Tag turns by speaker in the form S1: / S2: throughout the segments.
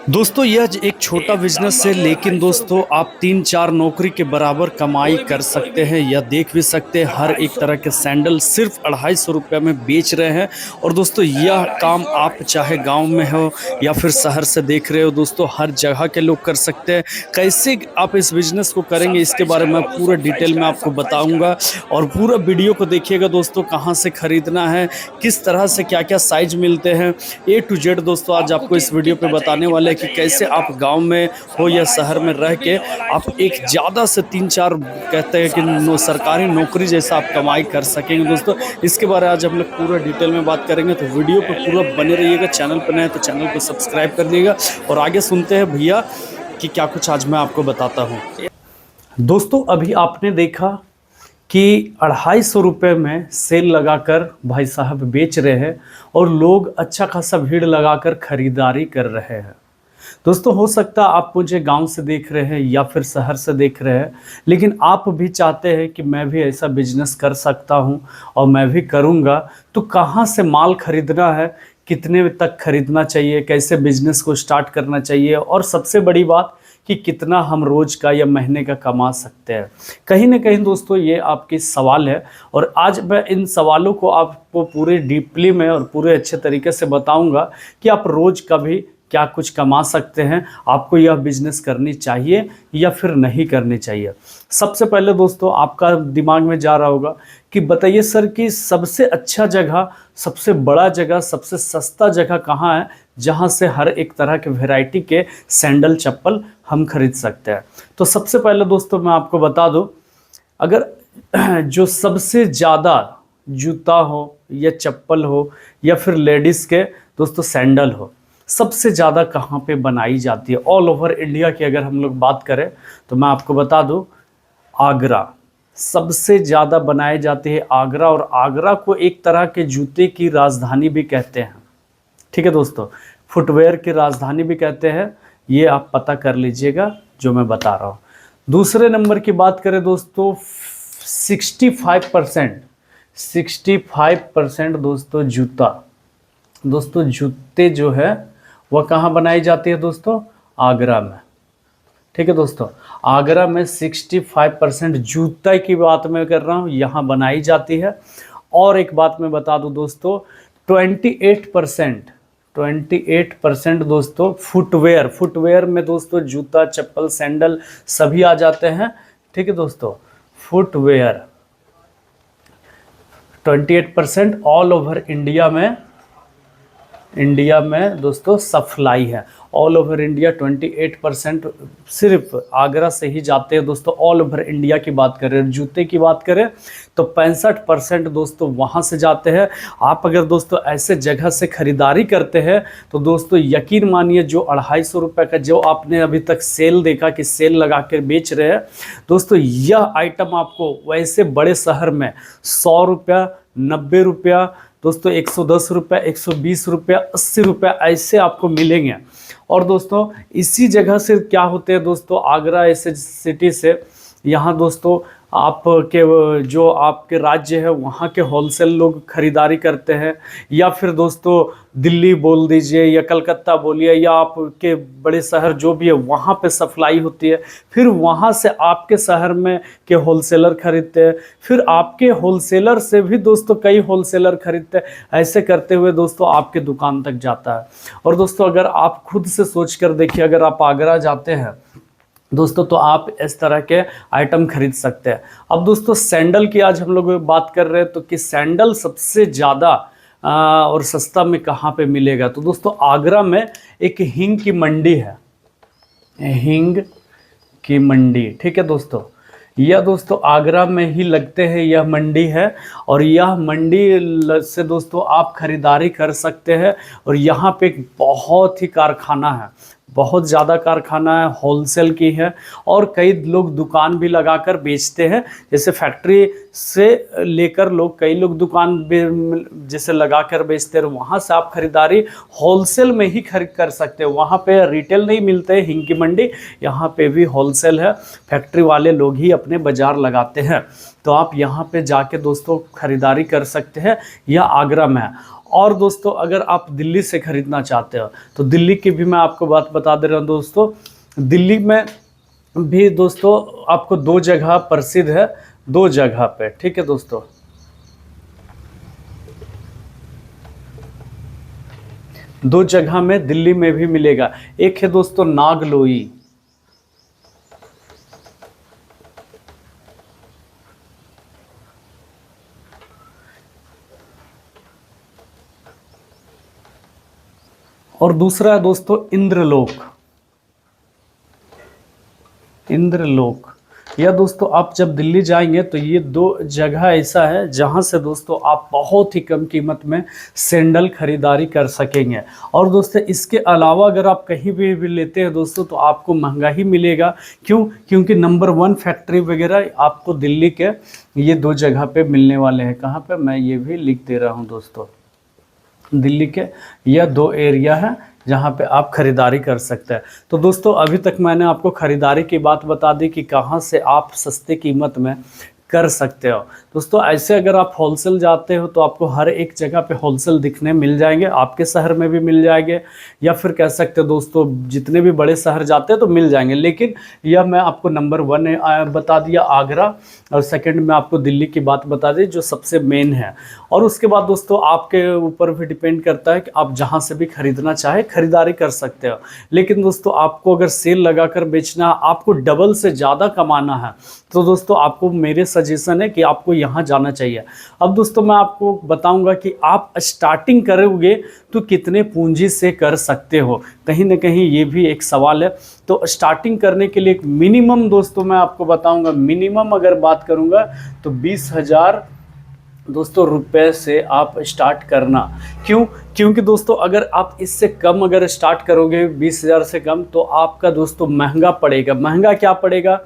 S1: दोस्तों यह एक छोटा बिजनेस है, लेकिन दोस्तों आप 3-4 नौकरी के बराबर कमाई कर सकते हैं। यह देख भी सकते हैं हर एक तरह के सैंडल सिर्फ 250 रुपये में बेच रहे हैं। और दोस्तों यह काम आप चाहे गांव में हो या फिर शहर से देख रहे हो, दोस्तों हर जगह के लोग कर सकते हैं। कैसे आप इस बिजनेस को करेंगे इसके बारे में पूरा डिटेल में आपको बताऊंगा, और पूरा वीडियो को देखिएगा दोस्तों। कहां से खरीदना है, किस तरह से क्या क्या साइज मिलते हैं, A to Z दोस्तों आज आपको इस वीडियो पे बताने वाले हैं कि कैसे आप गांव में हो या शहर में रह के आप एक ज़्यादा से 3-4 कहते हैं कि सरकारी नौकरी जैसा आप कमाई कर सकेंगे। दोस्तों इसके बारे में आज हम लोग पूरा डिटेल में बात करेंगे, तो वीडियो पे पूरा बने रहिएगा। चैनल पर नए हैं तो चैनल को सब्सक्राइब कर दीजिएगा, और आगे सुनते हैं भैया कि क्या कुछ आज मैं आपको बताता हूँ। दोस्तों अभी आपने देखा कि 250 रुपये में सेल लगाकर भाई साहब बेच रहे हैं, और लोग अच्छा खासा भीड़ लगाकर खरीदारी कर रहे हैं। दोस्तों हो सकता है आप मुझे गांव से देख रहे हैं या फिर शहर से देख रहे हैं, लेकिन आप भी चाहते हैं कि मैं भी ऐसा बिजनेस कर सकता हूं और मैं भी करूंगा। तो कहां से माल खरीदना है, कितने तक खरीदना चाहिए, कैसे बिजनेस को स्टार्ट करना चाहिए, और सबसे बड़ी बात कि कितना हम रोज का या महीने का कमा सकते हैं, कहीं ना कहीं दोस्तों ये आपके सवाल है। और आज मैं इन सवालों को आपको पूरे डीपली में और पूरे अच्छे तरीके से बताऊंगा कि आप रोज का भी क्या कुछ कमा सकते हैं, आपको यह बिजनेस करनी चाहिए या फिर नहीं करनी चाहिए। सबसे पहले दोस्तों आपका दिमाग में जा रहा होगा कि बताइए सर कि सबसे अच्छा जगह, सबसे बड़ा जगह, सबसे सस्ता जगह कहाँ है जहाँ से हर एक तरह के वैरायटी के सैंडल चप्पल हम खरीद सकते हैं। तो सबसे पहले दोस्तों मैं आपको बता दूं, अगर जो सबसे ज़्यादा जूता हो या चप्पल हो या फिर लेडीज़ के दोस्तों सैंडल हो, सबसे ज़्यादा कहाँ पे बनाई जाती है ऑल ओवर इंडिया की अगर हम लोग बात करें, तो मैं आपको बता दूं आगरा सबसे ज़्यादा बनाई जाती है। आगरा, और आगरा को एक तरह के जूते की राजधानी भी कहते हैं। ठीक है दोस्तों, फुटवेयर की राजधानी भी कहते हैं। ये आप पता कर लीजिएगा जो मैं बता रहा हूँ। दूसरे नंबर की बात करें दोस्तों, 65% दोस्तों जूता, दोस्तों जूते जो है वह कहाँ बनाई जाती है दोस्तों, आगरा में। ठीक है दोस्तों, आगरा में 65% जूता की बात मैं कर रहा हूँ, यहाँ बनाई जाती है। और एक बात मैं बता दूँ दोस्तों, 28% दोस्तों फुटवेयर में दोस्तों जूता चप्पल सैंडल सभी आ जाते हैं। ठीक है दोस्तों, फुटवेयर 28% ऑल ओवर इंडिया में दोस्तों सप्लाई है। ऑल ओवर इंडिया 28% सिर्फ आगरा से ही जाते हैं दोस्तों। ऑल ओवर इंडिया की बात करें, जूते की बात करें तो 65% दोस्तों वहाँ से जाते हैं। आप अगर दोस्तों ऐसे जगह से खरीदारी करते हैं तो दोस्तों यकीन मानिए, जो 250 रुपये का जो आपने अभी तक सेल देखा कि सेल लगा कर बेच रहे हैं दोस्तों, यह आइटम आपको वैसे बड़े शहर में 100 रुपया, 90 रुपया दोस्तों, 110 रुपये, 120 रुपये, 80 रुपये ऐसे आपको मिलेंगे। और दोस्तों इसी जगह से क्या होते हैं दोस्तों, आगरा ऐसे सिटी से यहाँ दोस्तों आपके जो आपके राज्य है वहाँ के होलसेल लोग खरीदारी करते हैं, या फिर दोस्तों दिल्ली बोल दीजिए या कलकत्ता बोलिए या आपके बड़े शहर जो भी है वहाँ पे सप्लाई होती है। फिर वहाँ से आपके शहर में के होलसेलर खरीदते हैं, फिर आपके होलसेलर से भी दोस्तों कई होलसेलर खरीदते हैं। ऐसे करते हुए दोस्तों आपके दुकान तक जाता है। और दोस्तों अगर आप खुद से सोच कर देखिए, अगर आप आगरा जाते हैं दोस्तों तो आप इस तरह के आइटम खरीद सकते हैं। अब दोस्तों सैंडल की आज हम लोग बात कर रहे हैं, तो कि सैंडल सबसे ज़्यादा और सस्ता में कहाँ पे मिलेगा, तो दोस्तों आगरा में एक हिंग की मंडी है, हिंग की मंडी। ठीक है दोस्तों, यह दोस्तों आगरा में ही लगते हैं, यह मंडी है। और यह मंडी से दोस्तों आप खरीदारी कर सकते हैं। और यहाँ पे एक बहुत ही कारखाना है, बहुत ज़्यादा कारखाना है, होलसेल की है, और कई लोग दुकान भी लगाकर बेचते हैं। जैसे फैक्ट्री से लेकर लोग, कई लोग दुकान जैसे लगाकर बेचते हैं, वहाँ से आप खरीदारी होलसेल में ही खरीद कर सकते हो। वहाँ पे रिटेल नहीं मिलते हैं हिंग की मंडी, यहाँ पे भी होलसेल है, फैक्ट्री वाले लोग ही अपने बाज़ार लगाते हैं। तो आप यहाँ पे जाके दोस्तों खरीदारी कर सकते हैं, यह आगरा में है। और दोस्तों अगर आप दिल्ली से ख़रीदना चाहते हो तो दिल्ली की भी मैं आपको बात बता दे रहा हूँ दोस्तों। दिल्ली में भी दोस्तों आपको 2 जगह प्रसिद्ध है, 2 जगह पे, ठीक है दोस्तों। दो जगह में दिल्ली में भी मिलेगा। एक है दोस्तों नागलोई, और दूसरा है दोस्तों इंद्रलोक। इंद्रलोक, या दोस्तों आप जब दिल्ली जाएंगे तो ये 2 जगह ऐसा है जहाँ से दोस्तों आप बहुत ही कम कीमत में सैंडल खरीदारी कर सकेंगे। और दोस्तों इसके अलावा अगर आप कहीं भी लेते हैं दोस्तों तो आपको महंगा ही मिलेगा। क्यों? क्योंकि नंबर 1 फैक्ट्री वगैरह आपको दिल्ली के ये 2 जगह पे मिलने वाले हैं। कहाँ पे, मैं ये भी लिख दे रहा हूँ दोस्तों। दिल्ली के यह 2 एरिया है जहाँ पे आप ख़रीदारी कर सकते हैं। तो दोस्तों अभी तक मैंने आपको ख़रीदारी की बात बता दी कि कहाँ से आप सस्ते कीमत में कर सकते हो। दोस्तों ऐसे अगर आप होलसेल जाते हो तो आपको हर एक जगह पे होलसेल दिखने मिल जाएंगे, आपके शहर में भी मिल जाएंगे, या फिर कह सकते हो दोस्तों जितने भी बड़े शहर जाते हैं तो मिल जाएंगे। लेकिन यह मैं आपको नंबर 1 बता दिया आगरा, और सेकंड में आपको दिल्ली की बात बता दी जो सबसे मेन है। और उसके बाद दोस्तों आपके ऊपर भी डिपेंड करता है कि आप जहाँ से भी खरीदना चाहे खरीदारी कर सकते हो। लेकिन दोस्तों आपको अगर सेल लगाकर बेचना, आपको डबल से ज़्यादा कमाना है, तो दोस्तों आपको मेरे सजेशन है कि आपको यहाँ जाना चाहिए। अब दोस्तों मैं आपको बताऊंगा कि आप स्टार्टिंग करोगे तो कितने पूंजी से कर सकते हो, कहीं ना कहीं ये भी एक सवाल है। तो स्टार्टिंग करने के लिए मिनिमम दोस्तों मैं आपको बताऊंगा, मिनिमम अगर बात करूंगा तो 20,000 दोस्तों रुपए से आप स्टार्ट करना। क्यों? क्योंकि दोस्तों अगर आप इससे कम अगर स्टार्ट करोगे 20,000 से कम तो आपका दोस्तों महंगा पड़ेगा। महंगा क्या पड़ेगा?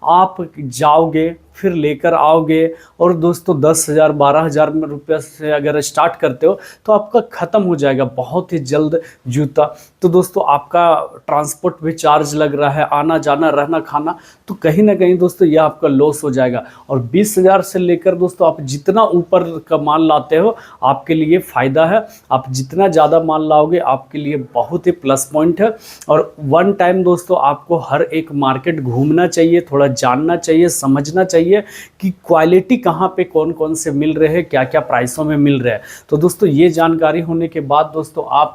S1: आप जाओगे फिर लेकर आओगे, और दोस्तों 10,000 12,000 रुपये से अगर स्टार्ट करते हो तो आपका ख़त्म हो जाएगा बहुत ही जल्द जूता। तो दोस्तों आपका ट्रांसपोर्ट भी चार्ज लग रहा है, आना जाना रहना खाना, तो कहीं ना कहीं दोस्तों यह आपका लॉस हो जाएगा। और 20,000 से लेकर दोस्तों आप जितना ऊपर का माल लाते हो आपके लिए फ़ायदा है। आप जितना ज़्यादा माल लाओगे आपके लिए बहुत ही प्लस पॉइंट है। और 1 टाइम दोस्तों आपको हर एक मार्केट घूमना चाहिए, थोड़ा जानना चाहिए, समझना चाहिए कि क्वालिटी कहाँ पे कौन कौन से मिल रहे हैं, क्या क्या प्राइसों में मिल रहे हैं। तो दोस्तों ये जानकारी होने के बाद दोस्तों आप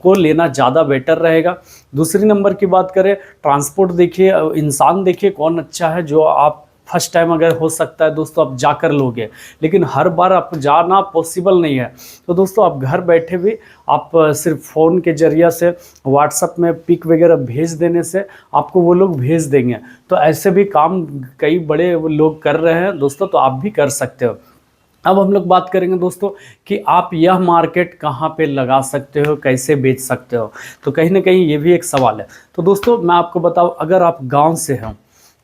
S1: को लेना ज़्यादा बेटर रहेगा। दूसरी नंबर की बात करें, ट्रांसपोर्ट देखिए, इंसान देखिए कौन अच्छा है जो आप फर्स्ट टाइम अगर हो सकता है दोस्तों आप जाकर लोगे, लेकिन हर बार आप जाना पॉसिबल नहीं है। तो दोस्तों आप घर बैठे भी आप सिर्फ फ़ोन के ज़रिए से व्हाट्सएप में पिक वगैरह भेज देने से आपको वो लोग भेज देंगे। तो ऐसे भी काम कई बड़े लोग कर रहे हैं दोस्तों, तो आप भी कर सकते हो। अब हम लोग बात करेंगे दोस्तों कि आप यह मार्केट कहाँ पे लगा सकते हो, कैसे बेच सकते हो। तो कहीं ना कहीं ये भी एक सवाल है। तो दोस्तों मैं आपको बताऊँ, अगर आप गाँव से हो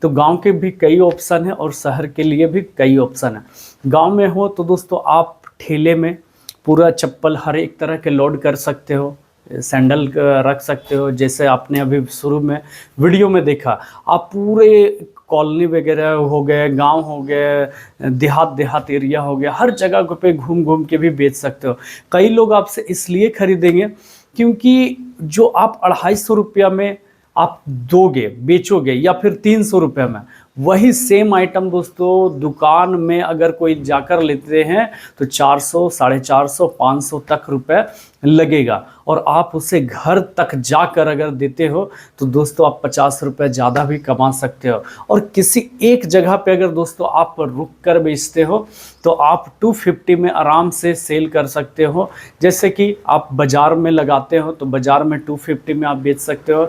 S1: तो गांव के भी कई ऑप्शन है और शहर के लिए भी कई ऑप्शन है। गांव में हो तो दोस्तों आप ठेले में पूरा चप्पल हर एक तरह के लोड कर सकते हो, सैंडल रख सकते हो। जैसे आपने अभी शुरू में वीडियो में देखा, आप पूरे कॉलोनी वगैरह हो गए, गांव हो गए, देहात एरिया हो गया, हर जगह पे घूम घूम के भी बेच सकते हो। कई लोग आपसे इसलिए खरीदेंगे क्योंकि जो आप 250 रुपया में आप दोगे, बेचोगे, या फिर 300 रुपये में, वही सेम आइटम दोस्तों दुकान में अगर कोई जाकर लेते हैं तो 400, 450, 500 तक रुपए लगेगा। और आप उसे घर तक जाकर अगर देते हो तो दोस्तों आप 50 रुपये ज़्यादा भी कमा सकते हो। और किसी एक जगह पे अगर दोस्तों आप रुक कर बेचते हो तो आप 250 में आराम से सेल कर सकते हो। जैसे कि आप बाज़ार में लगाते हो तो बाज़ार में 250 में आप बेच सकते हो।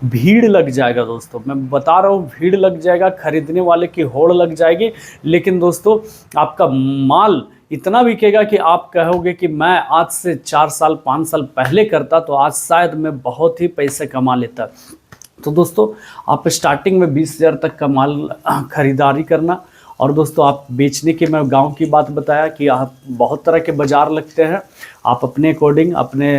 S1: भीड़ लग जाएगा दोस्तों, मैं बता रहा हूँ, भीड़ लग जाएगा, खरीदने वाले की होड़ लग जाएगी, लेकिन दोस्तों आपका माल इतना बिकेगा कि आप कहोगे कि मैं आज से 4 साल 5 साल पहले करता तो आज शायद मैं बहुत ही पैसे कमा लेता। तो दोस्तों आप स्टार्टिंग में 20,000 तक का माल खरीदारी करना। और दोस्तों आप बेचने की, मैं गांव की बात बताया कि आप बहुत तरह के बाज़ार लगते हैं, आप अपने अकॉर्डिंग अपने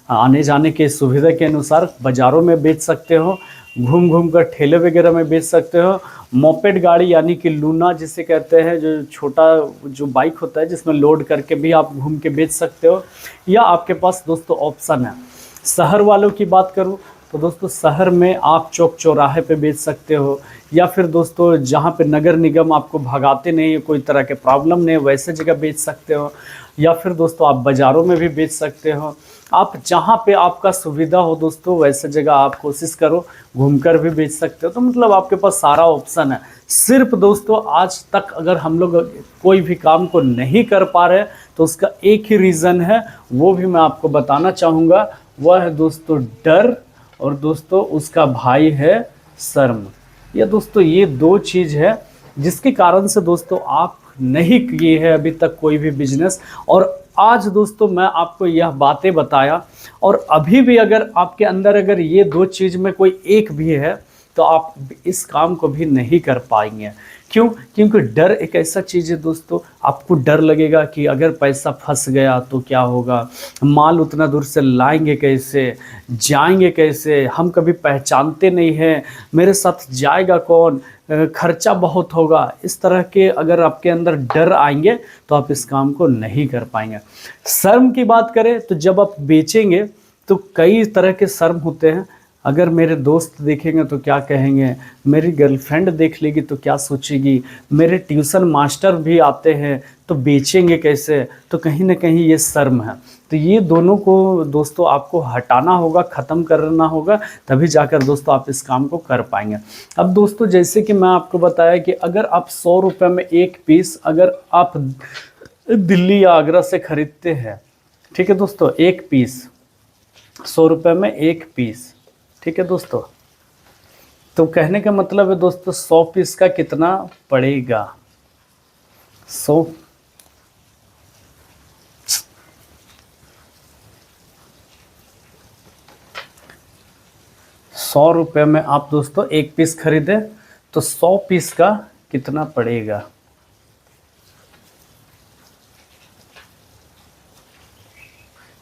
S1: आने जाने के सुविधा के अनुसार बाज़ारों में बेच सकते हो, घूम घूम कर ठेले वगैरह में बेच सकते हो। मोपेड गाड़ी यानी कि लूना जिसे कहते हैं, जो छोटा जो बाइक होता है जिसमें लोड करके भी आप घूम के बेच सकते हो। या आपके पास दोस्तों ऑप्शन है। शहर वालों की बात करूं तो दोस्तों शहर में आप चौक चौराहे पे बेच सकते हो, या फिर दोस्तों जहाँ पे नगर निगम आपको भगाते नहीं है, कोई तरह के प्रॉब्लम नहीं है, वैसे जगह बेच सकते हो। या फिर दोस्तों आप बाज़ारों में भी बेच सकते हो। आप जहाँ पे आपका सुविधा हो दोस्तों वैसे जगह आप कोशिश करो, घूमकर भी बेच सकते हो। तो मतलब आपके पास सारा ऑप्शन है। सिर्फ दोस्तों आज तक अगर हम लोग कोई भी काम को नहीं कर पा रहे तो उसका एक ही रीज़न है, वो भी मैं आपको बताना चाहूँगा। वह है दोस्तों डर, और दोस्तों उसका भाई है शर्म। ये दोस्तों ये दो चीज़ है जिसके कारण से दोस्तों आप नहीं किए हैं अभी तक कोई भी बिजनेस। और आज दोस्तों मैं आपको यह बातें बताया, और अभी भी अगर आपके अंदर अगर ये दो चीज़ में कोई एक भी है तो आप इस काम को भी नहीं कर पाएंगे। क्यों? क्योंकि डर एक ऐसा चीज़ है दोस्तों, आपको डर लगेगा कि अगर पैसा फंस गया तो क्या होगा, माल उतना दूर से लाएंगे कैसे, जाएंगे कैसे, हम कभी पहचानते नहीं हैं, मेरे साथ जाएगा कौन, खर्चा बहुत होगा। इस तरह के अगर आपके अंदर डर आएंगे तो आप इस काम को नहीं कर पाएंगे। शर्म की बात करें तो जब आप बेचेंगे तो कई तरह के शर्म होते हैं। अगर मेरे दोस्त देखेंगे तो क्या कहेंगे, मेरी गर्लफ्रेंड देख लेगी तो क्या सोचेगी, मेरे ट्यूशन मास्टर भी आते हैं तो बेचेंगे कैसे, तो कहीं ना कहीं ये शर्म है। तो ये दोनों को दोस्तों आपको हटाना होगा, ख़त्म करना होगा, तभी जाकर दोस्तों आप इस काम को कर पाएंगे। अब दोस्तों जैसे कि मैं आपको बताया कि अगर आप 100 रुपये में एक पीस अगर आप दिल्ली या आगरा से ख़रीदते हैं, ठीक है दोस्तों, एक पीस 100 रुपये में एक पीस, ठीक है दोस्तों, तो कहने का मतलब है दोस्तों 100 पीस का कितना पड़ेगा, 100 रुपये में आप दोस्तों एक पीस खरीदे तो 100 पीस का कितना पड़ेगा।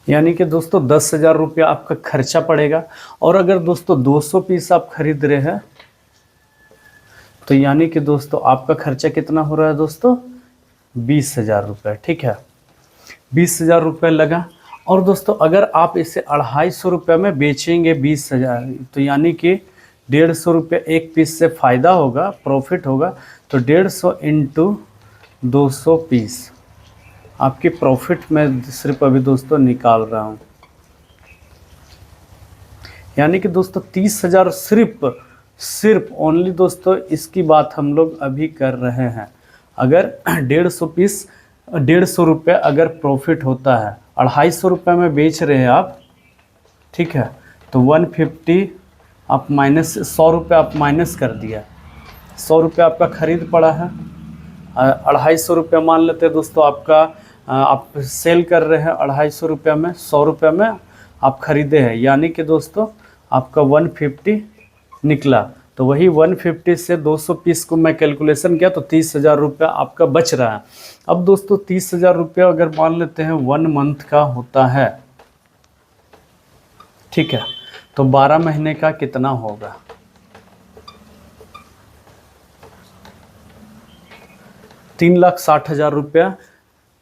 S1: यानी कि दोस्तों 10,000 रुपया आपका खर्चा पड़ेगा। और अगर दोस्तों 200 पीस आप खरीद रहे हैं तो यानी कि दोस्तों आपका खर्चा कितना हो रहा है दोस्तों, 20,000 रुपये, ठीक है, 20,000 रुपये लगा। और दोस्तों अगर आप इसे 250 रुपये में बेचेंगे 20,000, तो यानी कि 150 रुपये एक पीस से फ़ायदा होगा, प्रॉफिट होगा। तो 150 इंटू 200 पीस आपकी प्रॉफिट में सिर्फ अभी दोस्तों निकाल रहा हूँ, यानी कि दोस्तों 30,000 सिर्फ ओनली दोस्तों इसकी बात हम लोग अभी कर रहे हैं। अगर 150 रुपये अगर प्रॉफिट होता है, 250 रुपये में बेच रहे हैं आप, ठीक है, तो 150 आप माइनस 100 रुपये आप माइनस कर दिया, 100 रुपये आपका खरीद पड़ा है, 250 रुपये मान लेते हैं दोस्तों आपका, आप सेल कर रहे हैं 250 रुपये में, 100 रुपये में आप ख़रीदे हैं, यानी कि दोस्तों आपका 150 निकला। तो वही 150 से 200 पीस को मैं कैलकुलेशन किया तो 30,000 रुपया आपका बच रहा है। अब दोस्तों 30,000 रुपया अगर मान लेते हैं 1 मंथ का होता है, ठीक है, तो 12 महीने का कितना होगा, 3,60,000 रुपया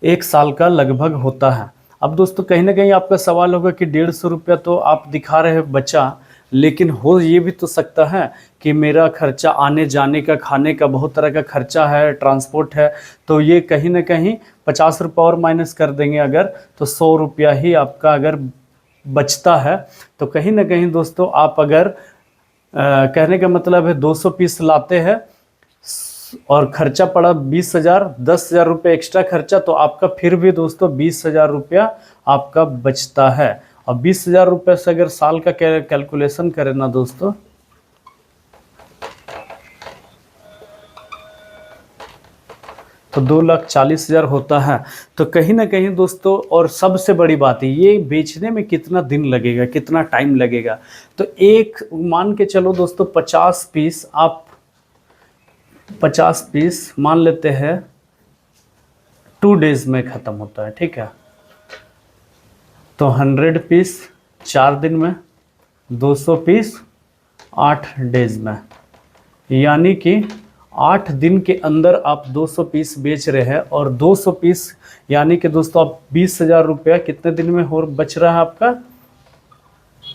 S1: एक साल का लगभग होता है। अब दोस्तों कहीं ना कहीं आपका सवाल होगा कि 150 रुपया तो आप दिखा रहे हैं बचा, लेकिन हो ये भी तो सकता है कि मेरा खर्चा आने जाने का, खाने का, बहुत तरह का खर्चा है, ट्रांसपोर्ट है, तो ये कहीं ना कहीं 50 रुपये और माइनस कर देंगे अगर, तो 100 रुपया ही आपका अगर बचता है। तो कहीं ना कहीं दोस्तों आप अगर कहने का मतलब है 200 पीस लाते हैं और खर्चा पड़ा 20,000, 10,000 रुपये एक्स्ट्रा खर्चा, तो आपका फिर भी दोस्तों 20,000 रुपया आपका बचता है। और 20,000 रुपये से अगर साल का कैलकुलेशन करें ना दोस्तों, तो 2,40,000 होता है। तो कहीं ना कहीं दोस्तों, और सबसे बड़ी बात है ये बेचने में कितना दिन लगेगा, कितना टाइम लगेगा, तो एक मान के चलो दोस्तों 50 पीस आप 50 पीस मान लेते हैं 2 डेज में ख़त्म होता है, ठीक है, तो 100 पीस 4 दिन में 200 पीस 8 डेज में, यानी कि 8 दिन के अंदर आप 200 पीस बेच रहे हैं। और 200 पीस यानी कि दोस्तों आप 20,000 रुपया कितने दिन में हो बच रहा है आपका?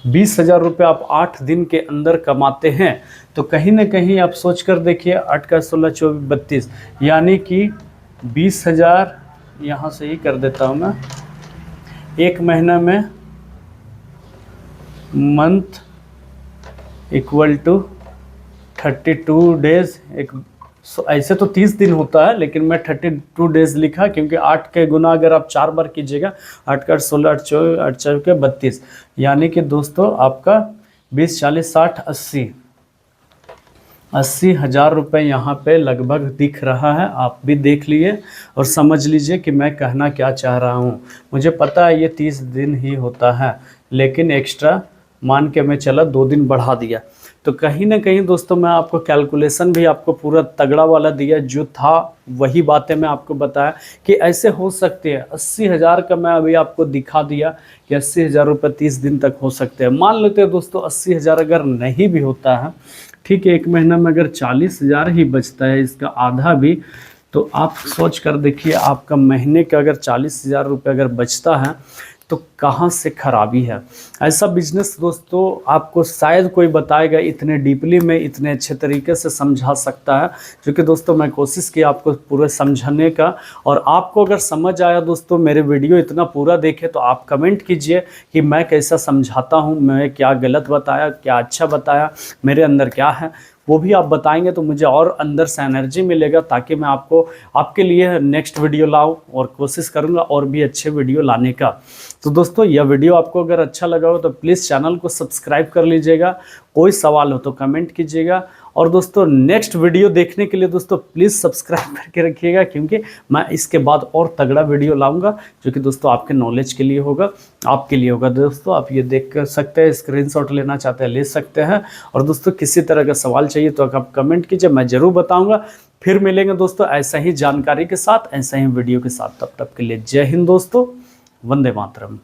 S1: 20,000 रुपये आप 8 दिन के अंदर कमाते हैं। तो कहीं ना कहीं आप सोच कर देखिए, 8 का 16 24 32, यानी कि 20,000 यहाँ से ही कर देता हूँ मैं, एक महीना में मंथ इक्वल टू 32 डेज। एक ऐसे तो 30 दिन होता है, लेकिन मैं 32 डेज लिखा क्योंकि 8 के गुना अगर आप 4 बार कीजिएगा, 8 का 16 8 24 8 4 के 32, यानी कि दोस्तों आपका 20 40 60 80 हज़ार रुपये यहाँ पे लगभग दिख रहा है। आप भी देख लिए और समझ लीजिए कि मैं कहना क्या चाह रहा हूँ। मुझे पता है ये 30 दिन ही होता है, लेकिन एक्स्ट्रा मान के मैं चला 2 दिन बढ़ा दिया। तो कहीं ना कहीं दोस्तों मैं आपको कैलकुलेशन भी आपको पूरा तगड़ा वाला दिया, जो था वही बातें मैं आपको बताया कि ऐसे हो सकते हैं। 80,000 का मैं अभी आपको दिखा दिया कि 80,000 रुपये 30 दिन तक हो सकते हैं। मान लेते हैं दोस्तों 80,000 अगर नहीं भी होता है, ठीक है, एक महीना में अगर 40,000 ही बचता है, इसका आधा भी, तो आप सोच कर देखिए आपका महीने का अगर 40,000 रुपये अगर बचता है तो कहाँ से खराबी है। ऐसा बिजनेस दोस्तों आपको शायद कोई बताएगा इतने डीपली में, इतने अच्छे तरीके से समझा सकता है, जो कि दोस्तों मैं कोशिश की आपको पूरे समझाने का। और आपको अगर समझ आया दोस्तों, मेरे वीडियो इतना पूरा देखे, तो आप कमेंट कीजिए कि मैं कैसा समझाता हूँ, मैं क्या गलत बताया, क्या अच्छा बताया, मेरे अंदर क्या है, वो भी आप बताएंगे तो मुझे और अंदर से एनर्जी मिलेगा, ताकि मैं आपको आपके लिए नेक्स्ट वीडियो लाऊं और कोशिश करूंगा और भी अच्छे वीडियो लाने का। तो दोस्तों यह वीडियो आपको अगर अच्छा लगा हो तो प्लीज़ चैनल को सब्सक्राइब कर लीजिएगा। कोई सवाल हो तो कमेंट कीजिएगा। और दोस्तों नेक्स्ट वीडियो देखने के लिए दोस्तों प्लीज़ सब्सक्राइब करके रखिएगा, क्योंकि मैं इसके बाद और तगड़ा वीडियो लाऊंगा, जो कि दोस्तों आपके नॉलेज के लिए होगा, आपके लिए होगा। दोस्तों आप ये देख कर सकते हैं, स्क्रीनशॉट लेना चाहते हैं ले सकते हैं। और दोस्तों किसी तरह का सवाल चाहिए तो आप कमेंट कीजिए, मैं ज़रूर बताऊँगा। फिर मिलेंगे दोस्तों ऐसा ही जानकारी के साथ, ऐसा ही वीडियो के साथ। तब तक के लिए जय हिंद दोस्तों, वंदे मातरम।